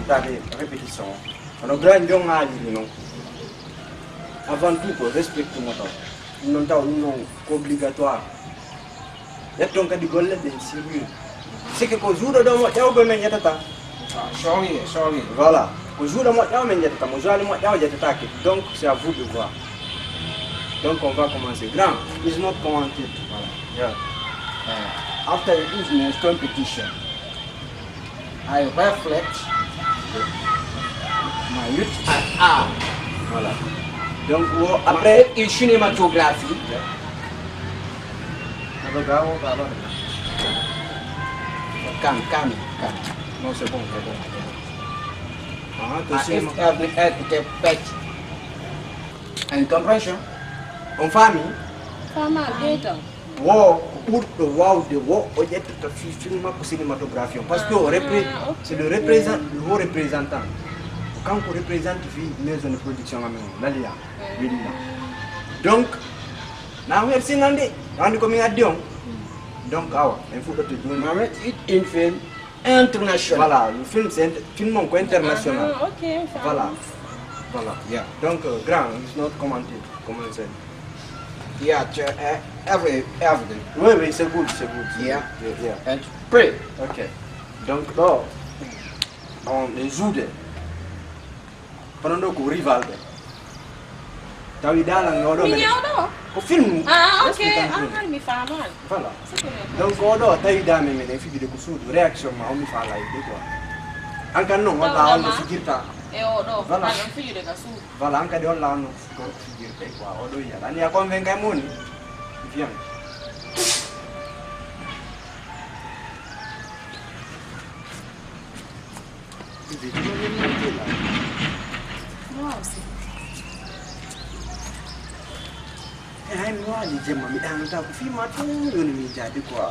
des répétitions. On a grand non. Avant tout, respecte le moteur. Nous non obligatoire. Il y a donc des goles de sérieux. C'est que quand jour de moi, il y a un peu de temps. Sorry. Voilà. Quand jour de moi, il y a un peu de temps. Donc, c'est à vous de voir. Donc, on va commencer. Grand, is not commented. Voilà. Yeah. After evening's competition, I reflect my youth at art. Voilà. Donc, après, Une cinématographie. Calme. non, c'est bon. Every pet. And compression. En famille, Fama data. pour le wow de wow, on y a tout à fait film cinématographie. Parce que c'est le haut représentant. Quand on représente une maison de production, donc, merci Nandi. Nandi comme il donc, il faut que tu donnes. Mohamed it in film international. Voilà, le film c'est un film international. Ok, Voilà. Yeah. Donc, grand, it's not commented. Comment on dit? Yeah, every day. Oui, c'est good. Yeah. Yeah. And pray. Ok. Donc, là, on joue pendant que rival. Tu as eu dans la au film. Ok. Mi fama. Voilà. Donc, on a eu dans les filles de Koussou, réaction, on me fait là. Encore non, on a figure. Voilà. Filho de Gassou. Voilà, on a dit on l'a figure. On a convaincu mon. Viens. Moi, je me dis, dans le film, je me dis, quoi.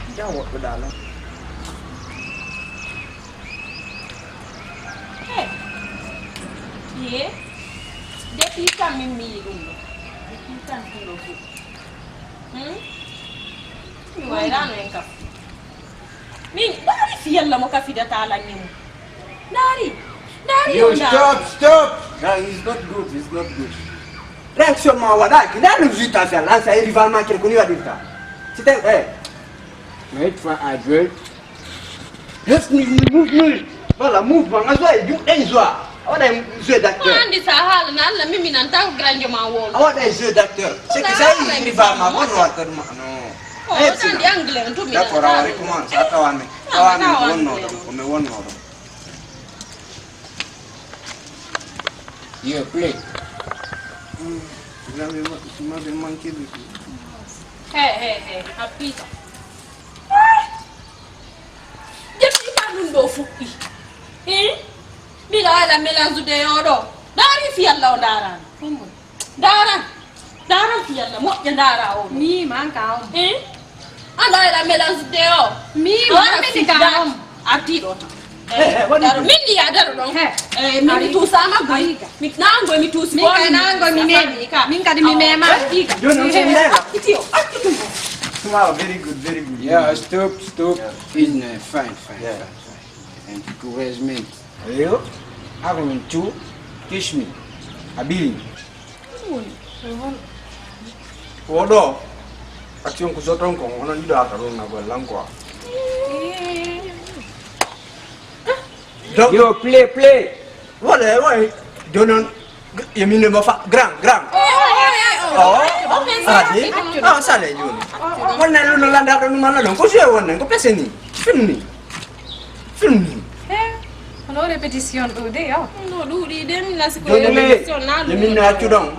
Il y a un peu d'argent. Ye. Depuis quand même depuis quand tu l'as fait? Tu vois là non encore. Mais dari fiyalla mo ka fidata la nyimu. Dari. You stop. No, it's not good. Réaction ma wada, qui n'a le juste à faire là, ça est rivalement quelqu'un qui va dire ça. C'était, Mate for advert. let's move. Voilà, mouvement, on a joué, on a joué d'acteur. Andi sahal na alla mimi nanta grande ma wolo. On a joué d'acteur. C'est que ça est rivalement, on va faire non. Oh, andi anglais to mi. D'accord, on recommence. Attends, on one more. You play. Hey, happy. Depuis quand nous do fuki. Bila ala melanzu de yodo. Dari fi Allah dara. Dara fi Allah mo ya dara o. Mi manca. Ala ala melanzu de yo. Mi manca. Ati do. What is Mindi ya daro don. Mindi tu sama gui. Mi nango mi tu si. Mi nango mi me. Mi ka di mi me ma. You know Itio. Wow, very good. Yeah, stop. Business, fine. Yeah. And encouragement. Real? I want to teach me ability. Wodo, action kusotong kong, ono ni da tarong na gwalang kwa. Yo, play. What? Donon, yamine ma fa grand. Adi? Sale yun. Wana luno landa ko mana dong. Ko siya wana, ko pese ni. Film ni. No répétition ude yo. No duri dem la siko Yamine acu dong.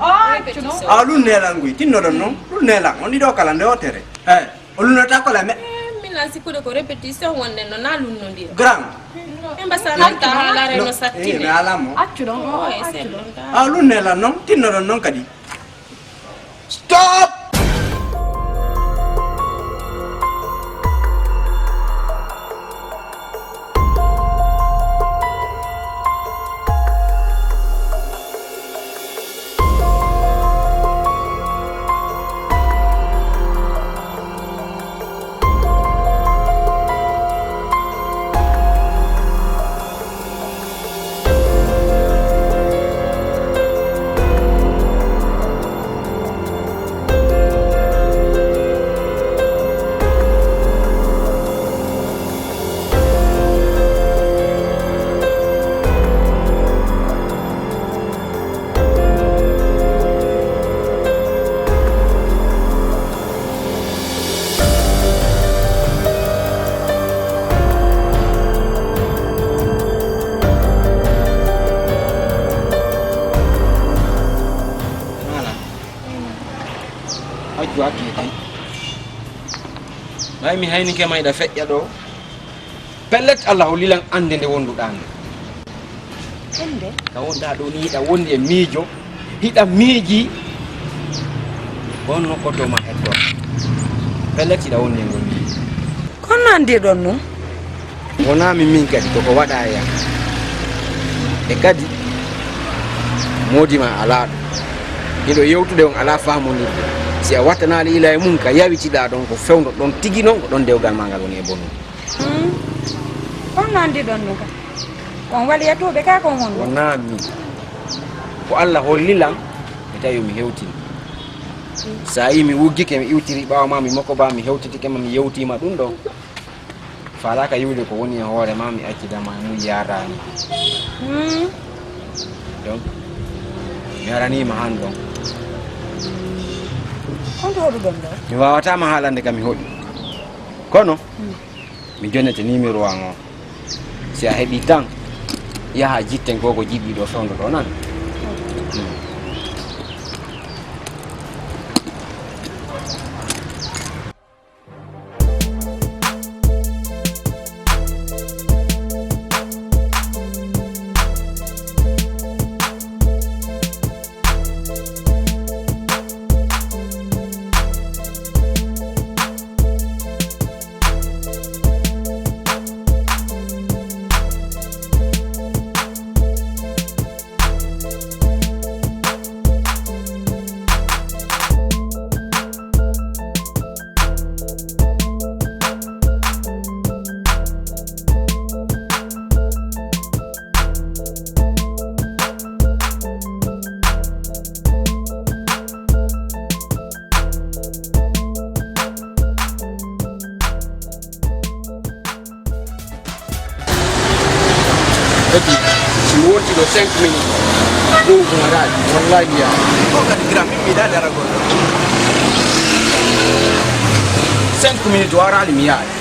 Lu nelang gui, tinno don non? Lu nelang, oni do kala ndo tere. Lu na ta kola me. La siko de répétition wonne no na lunno ndio. Grand. Embasa na ta hala reno satine. Me alamo. Accu don. Lu nelang non, tinno don non kadi. Stop! ay mi hayni ke mayda feƴƴa ɗo pellet Allah hollilan ande nde wonduɗa nde Ende? ka wonɗa ɗo ni hiɗa wondi e miijo hiɗa miiji on nokkotoma heddo pellet hiɗa wondi e ngol miiji kono andi ɗon num wonami min kadi koko waɗa e yam e kadi modima ala ɗum hiɗo yewtude on ala famonirde si a wattanali ila e mum ka yawitiɗa ɗon ko fewdo ɗon tigi noon ko ɗon dewgal ma ngal woni e bonum kono andi ɗon num ka kon waliyatuɓe ka kon won wonami ko Allah hollilan mi tawi mi hewtini sa yi mi wuggike mi iwtiri ɓawma mi makko ba mi hewtitikema mi yewtima ɗum ɗon falaka yiwde ko woni e hoore ma mi accidama e mum yarani donc mi aranima han ɗon konto hoɗu ɗon ɗo mi wawatama haalande kam mi hoɗi kono mi jonnete numéro an o si a heeɓi tan yaha jitten ko jiɗɗi ɗo fewdo ɗo nan kadi si wonti ɗo 5 minutes ɗum ko gaɗaɗi wallahi ya ko kadi gram min miɗa dara goɗɗo 5 minutes o arali mi yaade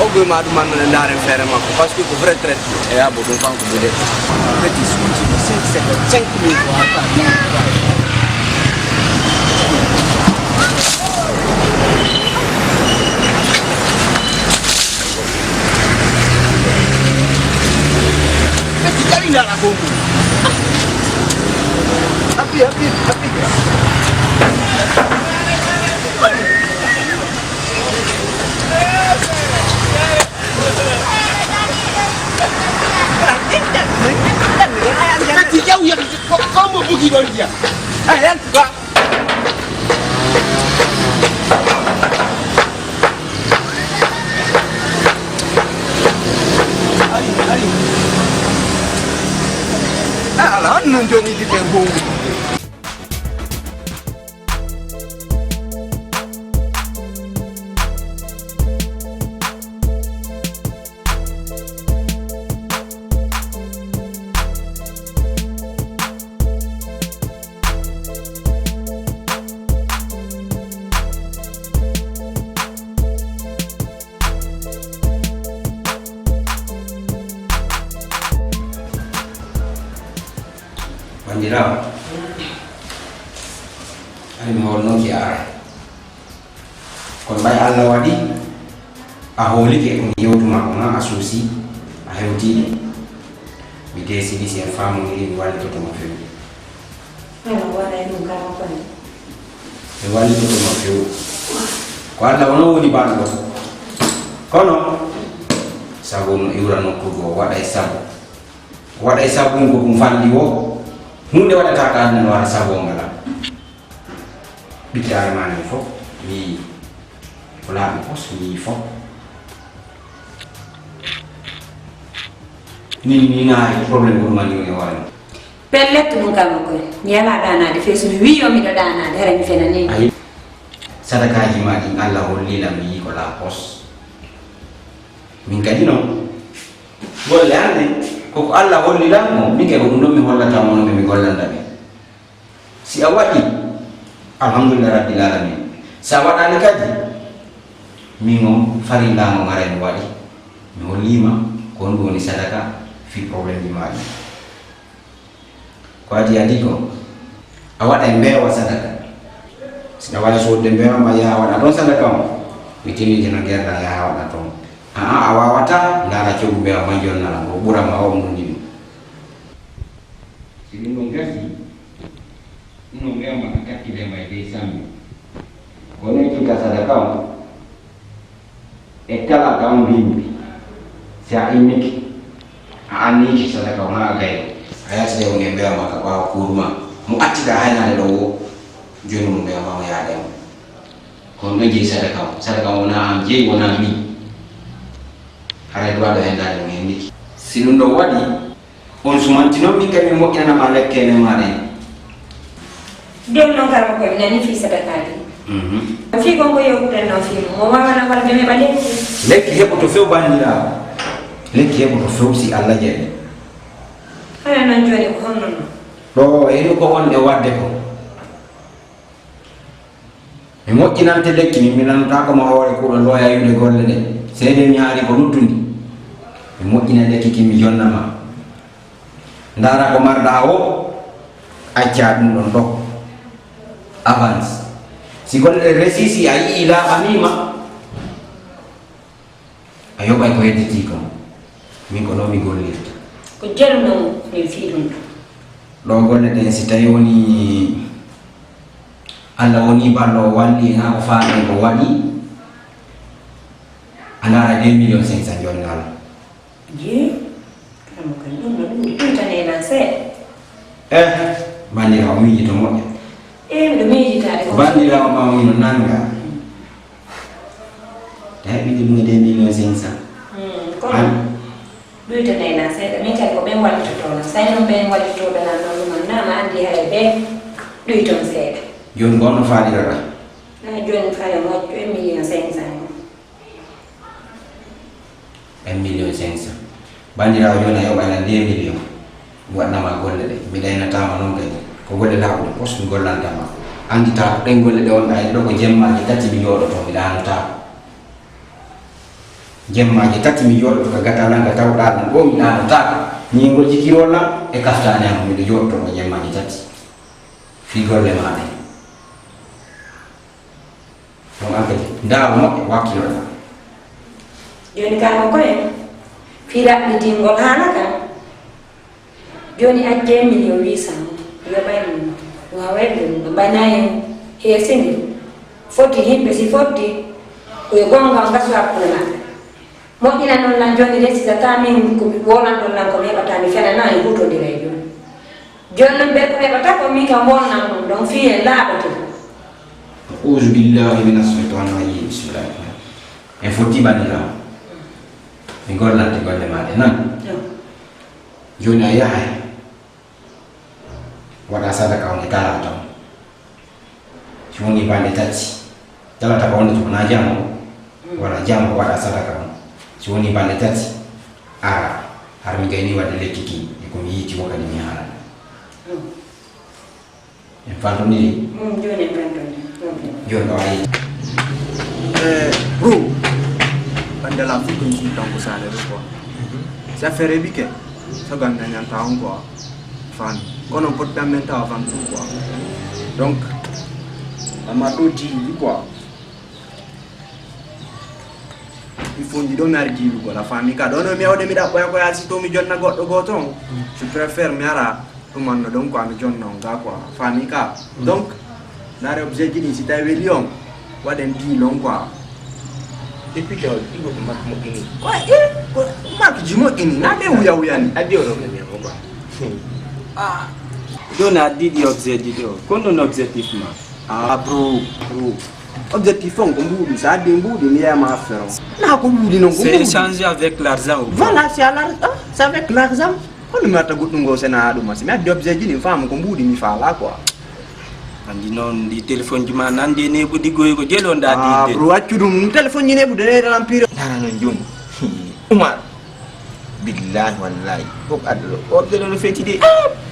o goy ma ɗum annone ndaren feere makko par ce que ko vrai traite e abo ɗum fanko bude kadi si wonti ɗo 5 secondes 5 minutes o arta Tidak aku. Api. Kaki jauh ya, kamu pergi dari dia. Ayan, Pak. Ali. Alah, nunjuk di pembung. Bandiraɓe ani mi holnoki ara kono ɓay Allah waɗi a hoolike ɗum yewtuma ko ma a suusi a hewtiɗi mi desidi si en famodiri mi wallitotoma fewi mi wallitotoma fewi ko Allah wono woni banɗo kono sabu no iwra nokkude o waɗa e sabu ko ɗum falli o hunde waɗata ka aduna no wara sabu o ngala ɓittare mane fof mi yii ko laaɓi pos mi yii fof ni naari probléme ko ɗumani woni hoore ma pellet ɗum kalma koye mi yala ɗanade fe somi wi yo miɗo ɗanade hara mi fenani ayi sadakaji ma ɗin Allah hollilam mi yii ko laa pos min kadi noon golle hande koko Allah hollilam mo min kay ko ɗum ɗon mi hollata mono mi gollanda ɓe si a waɗi alhamdulillah rabbil alamin sa waɗani kadi min o farillamo ngaray mi waɗi mi hollima ko on ɗum woni sadaka fi probléme ji maɗi ko adi ko a waɗa e mbeewa sadaka sina wawi sodde mbeewa ma yaha waɗa ɗon sadaka o mitini jina gerda ya hawa na tom awawata ndara chogu be manjon na ngo bura ma o mundi sini ngasi ngema akati le mai de sami kono kita sadaka ekala kam bimbi sia imiki ani sadaka ma gai aya sede ngembe maka kwa kurma mu atida hayna do jonu mu ya ma ya dem kono ji sadaka wona am je wona mi hare do ada henda ngemiki sinundo wadi on sumantino mi kami mo kana maleke ne mane dem non kala ko nani fi sadaka di fi gongo yo ko no fi mo mama na wala me bale lekki hebo to few bandira lekki hebo to few si Allah je hala nan jode ko honno do e ko wonde wadde ko mi moƴƴinante lekki mi minanta ko ma hoore kuɗo loya yude golle ɗe seede mi haari ko luttundi mi moƴƴina lekki ki mi jonnama ndara ko marɗa o acca ɗum ɗon ɗo avance si golle ɗe resisi a yii laaɓanima a yoɓay ko hedditi kam min ko ɗo mi gollirta ko jelno mi fi ɗum ɗo golle ɗen si tawi woni Allah woni ballo walli ha ko faami ko waɗi andara 2,500,000 jonnal je kam ko ɗum ɗum tane na se bandira o miiji to moƴƴa mi ɗo miijitade ko bandira o ma wino nanga ta heɓiɗi ɗum 2,500,000 kono ɗuytane na seeɗa min kadi ko ɓen waɗitotono sayno ɓen waɗitoɓe nan noon ɗuman nama andi hay ɓe ɗuyton seeɗa joni gonno faalirata joni faye moƴƴo 1,500,000 1,500,000 bandirawo joni a yoɓana 2 million mi waɗnama golle ɗe mi ɗaynatama noon kadi ko golle laaɓuɗe pos mi gollantama andita ɗen golle ɗe wonɗa e ɗo ko jemmaji tati mi jooɗoto mi ɗanotako jemmaji tati mi jooɗoto ko gatalanga tawɗa ɗum ɗo mi ɗanotako ñingol jikirolla e kaftane am miɗo jooɗoto ko jemmaji tati fi golle maɗe donc ankadi ndaaro moƴƴo wakkiloɗa joni kano koye fi raɓɓitingol haala kam joni acce 1,800,000 yoɓay ɗum waway ɗum ɗo ɓaynayi heesindi foti yimɓe si fotti koye gongal gasu hakkude maɓɓe moƴƴina noon lan joni resisata min ko wolanɗon lan ko mi heɓata mi fenana e hutodira e joni joni noon ɓe ko heɓata ko min kam wonnan ɗum ɗon fiye laaɓete auzu billahi min ashaitan rajim bismillahi en fotti bandirawo mi gollante golle maɗe nan joni a yahay waɗa sadaka woni tara taw si woni balɗe tati jalata ko wonde to wona jamo wala jamo waɗa sadaka on si woni balɗe tati ara har mi gayni wadde lekki ki e komi yiiti wo kadi mi haala en fantodiri joni fantodi joni ɗo ayi bro bande la fu ko ci tanko sale do quoi sa fere bi ke sa ganda nyanta on quoi fan kono pot damenta avant tout quoi donc ama do di quoi il faut ndi do mer di quoi la famille ka do no mi awde mi da ko ya si to mi jonna goddo goto je préfère mi ara to man no donc quoi mi jonna on ga quoi famille ka donc nare objet di si tawi lion waden di long quoi depuis que il faut marque mo ini quoi marque jimo ini na be wuya wuya ni adio no me ko ba dona didi objectif kondo no objectif ma bro objectif on ko mbudi sa de mbudi ni ya ma faire na ko mbudi non ko c'est échanger avec l'argent voilà c'est l'argent c'est avec l'argent on mata guddu ngo sena do ma si ma de objectif ni fam ko mbudi mi fa la quoi andi non di téléphone ji ma nande ne bu diggoy ko jelon da di bro accu dum téléphone ni ne bu de l'empire dara non joni umar billahi wallahi bok adlo o de lo feti de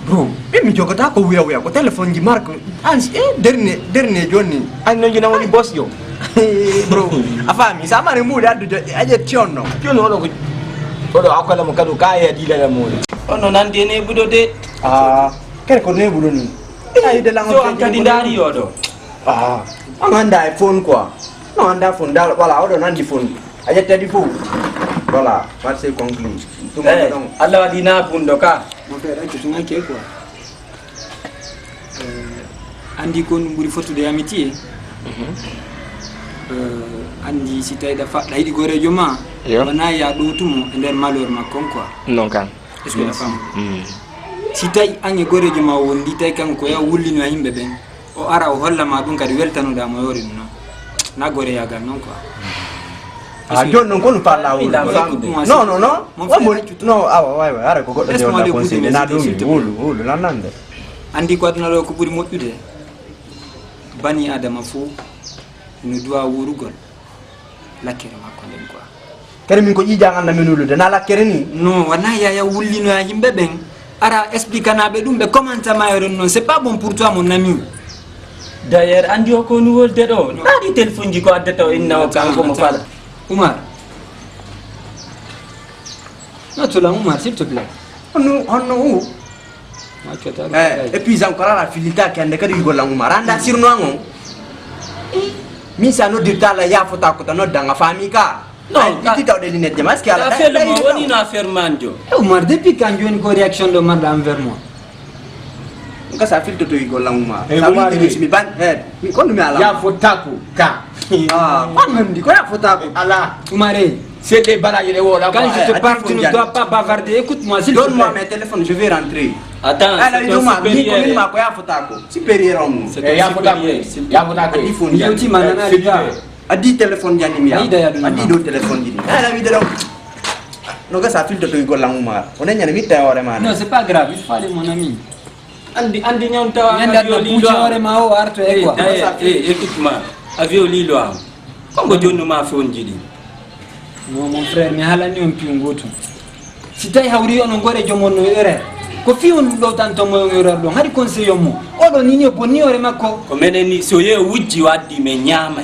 bro e mi jogata ko wuya ko téléphone ji marque ans dernier joni an non jona woni boss yo bro afami sa mare mbudi addu aje tionno o do akola mo kadu kaya dilala mo ono nande ne budo de kere ko ne budo ni ina ide la so an kadi ndari yodo amanda iPhone quoi No anda phone dal wala odo nandi phone. Aja tadi fu. Voilà, c'est conclu. Tout le monde donc. Allah dina pundoka. Mon frère, tu sais manquer quoi. Andi kon mburi fotude amitié. Andi si tay dafa laydi gore joma. Wana ya do tumo nder malheur makon quoi. Non kan. Est-ce que la femme? Si tay ange gore joma wondi tay kanko ya wullino himbe ben. O ara o holla ma dum kadi weltanuda mo yori non. Na gore yagal non quoi. Ah, John non qu'on parle là. Non, non, non. Non, ah ouais, ouais, arrête ko goddo Laisse-moi de le conseil goûter, na s'il dum te plaît. wulu lanande. Andi ko aduna lo ko buri moddude bani adama fu no duwa wurugol lakkere makko nden quoi. Kere min ko jija nganda minulu de na la kere ni. Non wana ya wullino ya himbe ben ara explique nabe dum be comment ma yoro non c'est pas bon pour toi mon ami. D'ailleurs andi o ko nu wolde do nadi téléphone ji ko addata o inna o kanko mo fala Oumar. Non tu la Oumar s'il te plaît. Honno et puis encore la filita qui ande kadi golla umaranda sirno ango. Mi sa no dirta la ya fota ko no danga fami ka. Non, ti taw de linette mas ki ala. affaire mo woni no affaire manjo. Oumar depuis quand joni ko réaction de Omar envers moi. Nka sa filto to golla umar. Eh, Sa Umar, mi mi ban mi ko mi ala. Ya fotako ka. Ah, kwa même di ko ya fota ko. Allah, Oumar, c'est des balages de wala. quand je te à parle, tu ne Dijon, dois pas bavarder. Écoute-moi, s'il te Donne-moi plaît. mes téléphones, je vais rentrer. Attends, Ala c'est di ton umar mi ko mi supérieur. ma ko ya fota ko. Supérieur on. C'est Ya ton fotako. supérieur. Ya fotako. Adi phone Yo ti manana C'est liga. Adi téléphone jani mi ya. Aida ya duna. Adi do téléphone jini. Ala mi de do. No ga sa filto to golla umar. Onenya mi ta ore ma. Non, c'est pas grave, il faut aller mon ami. Andi ñon tawa Nyanda na puja ore ma o arto e quoi. écoute-moi avio lilo am kongo jonnu ma fon jidi Non mon frère, mi halani on più ngoto. Si tay hawri on gore jomon no ere. Ko fi on do tanto mo ere do. Hari conseil mo. O do nini bonni ore makko. ko menen ni so ye wujji waddi me nyama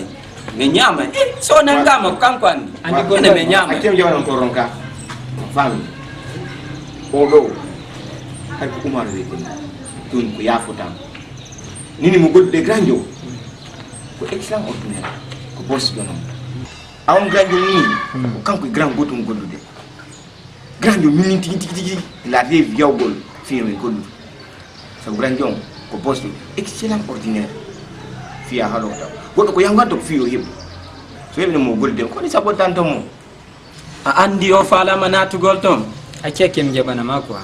so nan gama kanko andi Andi ko ene me nyama Akem jawan ko ronka. Fami. Odo. Hay ko Umar de ko. Tun ko ya fotam. Nini mo godde granjo. Ko extraordinaire. Ko boss donom. Awon granjo ni. Ko kanko grand goto mo goddude. Granjo min tigi la rêve yawgol film goddu. Sa granjo ko boss excellent ordinaire. Fiya halota. Goto ko yanganto fiyo yeb. So yebne mo golde ko ni sabotanto mo. a andi o falama natugol ton Akia kem jabana ma quoi.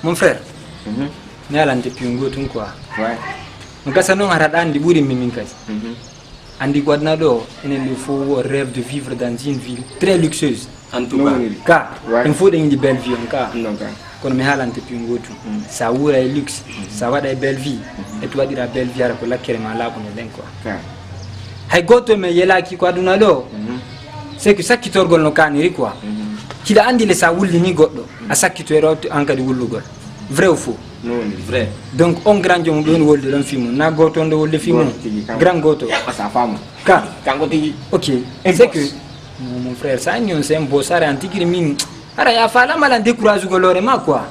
Mon frère, ne alante più ngoto quoi. Ouais. Ngasa non arada andi buri min kasi. Andi gwadna do enen il faut rêve de vivre dans une ville très luxueuse. en tout cas Car Ouais. il faut une belle vie encore. Donc, Kono mi halante più ngoto. Ça wura e luxe, ça wada e belle vie. Et tu dira belle vie ara ko lakkere ma la ko ne den quoi. Hay goto me yela ki ko aduna do. C'est que sakkitorgol no kaniri quoi. Kila andi le sa wulli ni goddo. A sakkitoero an kadi wullugol. Vrai ou faux? non, vrai Donc on grand jom don wolde don film na goto ndo wolde film grand goto sa femme. ka Kango tigi. ok c'est que non, mon frère ça nyon c'est un boss ara antikiri min ara ya fala mal décourage golore ma quoi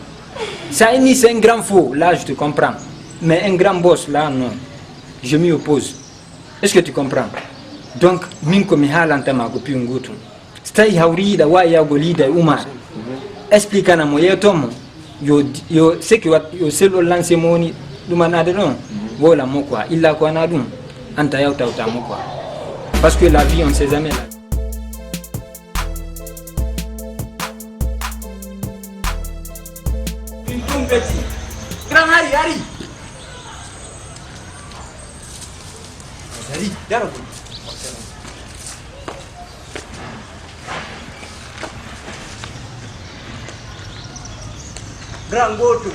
ça ni c'est un grand faux là je te comprends mais un grand boss là non je m'y oppose est-ce que tu comprends donc min ko mi halanta ma ko piu ngoto stay hawrida wa ya golida Umar explique na mo yetom yo c'est que yo selo lancer moni dumanade non voilà mo quoi illa ko na dum anta yauta mo quoi parce que la vie on sait jamais là. Grand Hari, Hari. Hari, daro. Grand goto.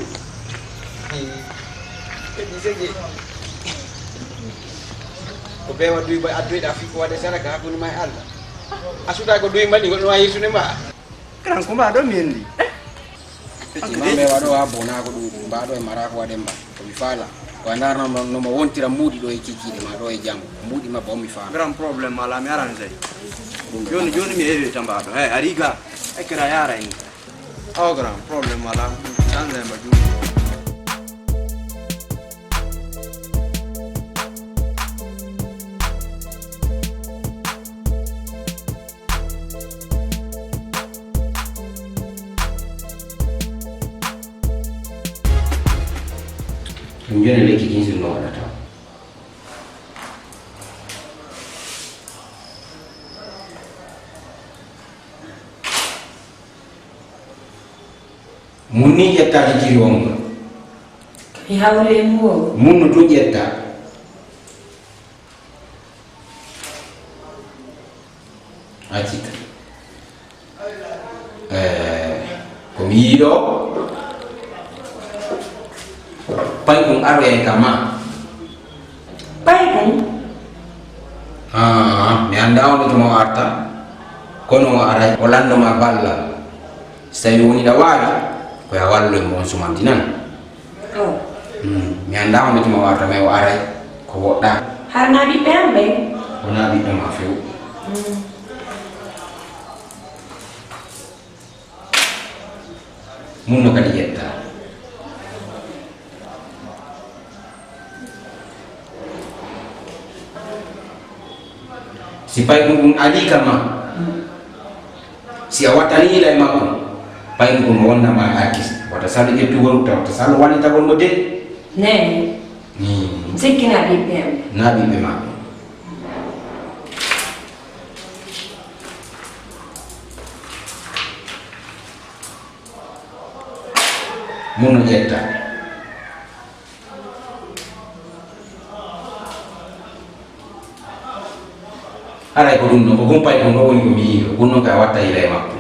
Ko be wadu ba adu da fi ko wada saraka ko ni mai Allah. Asuda ko duy mali ko no ayi sune ma. Grand ko ba do mendi. Mambe wado ha bona ko dum ba do mara ko wademba ko mi fala ko narno no mo wontira mudi do e kiki ma do e jamu mudi ma bo mi fala Grand problem ala mi arrange. Joni mi ere tamba do. Ariga. Ekra yara in. Oh grand problem ala. Chanza ma juni. joni lekki 15 no waɗata mun ni ƴettade jiri wonga mi hawle mo mun no to ƴetta accita komi yiiɗo pay ɗum aro en kama pay ɗum mi anda onde tomo arta kono o ara o landoma balla so tawi woniɗa waawi koya wallo e mon sumanti nan mi anda onde tomo arta mais o aray ko woɗɗa harna ɓiɓɓe am ɓe wona ɓiɓɓe ma few mun no kadi ƴetta si pay ɗum ali kama si a wattani ila e makko pay ɗum wonnama arkis wata salo ƴettugol taw to salo waɗitagol mo de nene sikkina ɓiɓɓe am na ɓiɓɓe maɓɓe mun no ƴetta aray ko ɗum ɗon ko gumpay ɗum ɗo woni ko mi yiiɗo ɗum noon kay a watta ila e makko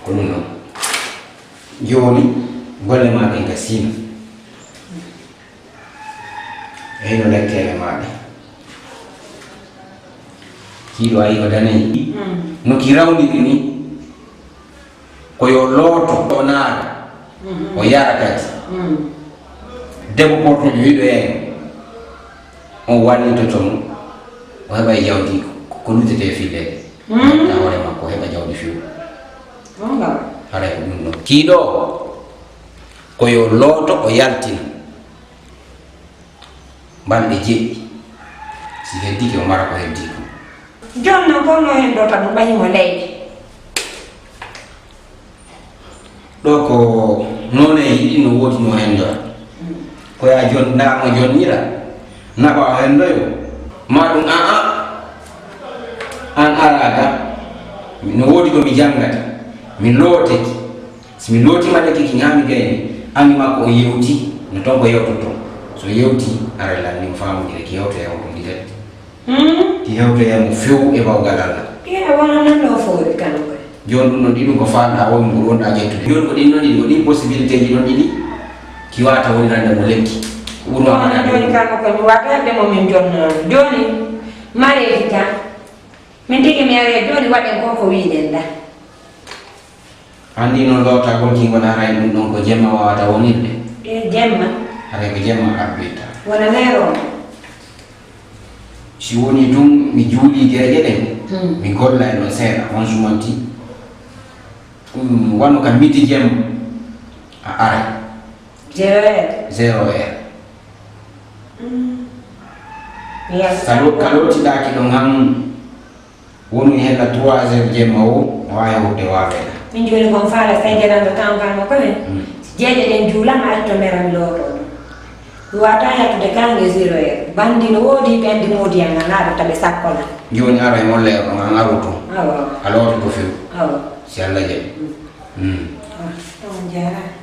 ko ɗum ɗon joni golle maɗe nga siima eyno lekkele maɗe kiiɗo ayi ko daneyi no ki rawndiri ni koyo looto o naata o yara kadi debbo portojo wiɗo hen on wallitotomo o heɓa e jawdi ko luddete fillede ta hoore makko o heɓa jawdi fiw haray ko ɗum ɗon kiiɗo koyo looto o yaltina balɗe jeɗɗi si heddiki o mara ko heddi ko jonna gonno hen ɗo tan ɓañimo leyɗe ɗo ko none yiɗi no woodi no hendoya koya jon ndamo jonnira naɓa o hendoyo ma ɗum an araka no woodi ko mi janngata mi looteki si mi lootima de kiki ñaami gayni ami makko o yewti no ton ko yewtoto so yewti ara lanni mo famodire ki hewto e mo ɗiɗat ki hewto e mo few e bawgal Allah ɓiya wona nan ɗo foori kano koy joni ɗum ɗon ɗiɗum ko faanɗa woni mbo wonɗa ƴettude joni ko ɗin ɗon ɗiɗi ko ɗin possibilité ji ɗon ɗiɗi ki wata wonirande mo lekki ko ɓurno wona joni kano koy mi wata heɓde mo min jonnono joni mareji kan min tigi mi are joni waɗen ko ko wiɗen da andi noon lootagol ki gona haray ɗum ɗon ko jemma wawata wonirde e jemma haray ko jemma arɓirta wona lero si woni tun mi juuɗi gueƴe ɗen mi golla e ɗon seeɗa on sumanti wano kam midi jemma a aray 0 heure kalootiɗaki ɗo han woni hella 3 heures jemma o wawi hewde waweɗa min joni kon faala saydeɗanɗo tan kalmo koye jeeƴe ɗen juulama acci to mera mi lootoɗo mi wata hettude kange 0 heure bandi no woodi ɓendi moodiyanga naɗo taɓe sakkola joni ara e molle ɗo an aru to awa a looto ko few awa si Allah jaɓi on jarama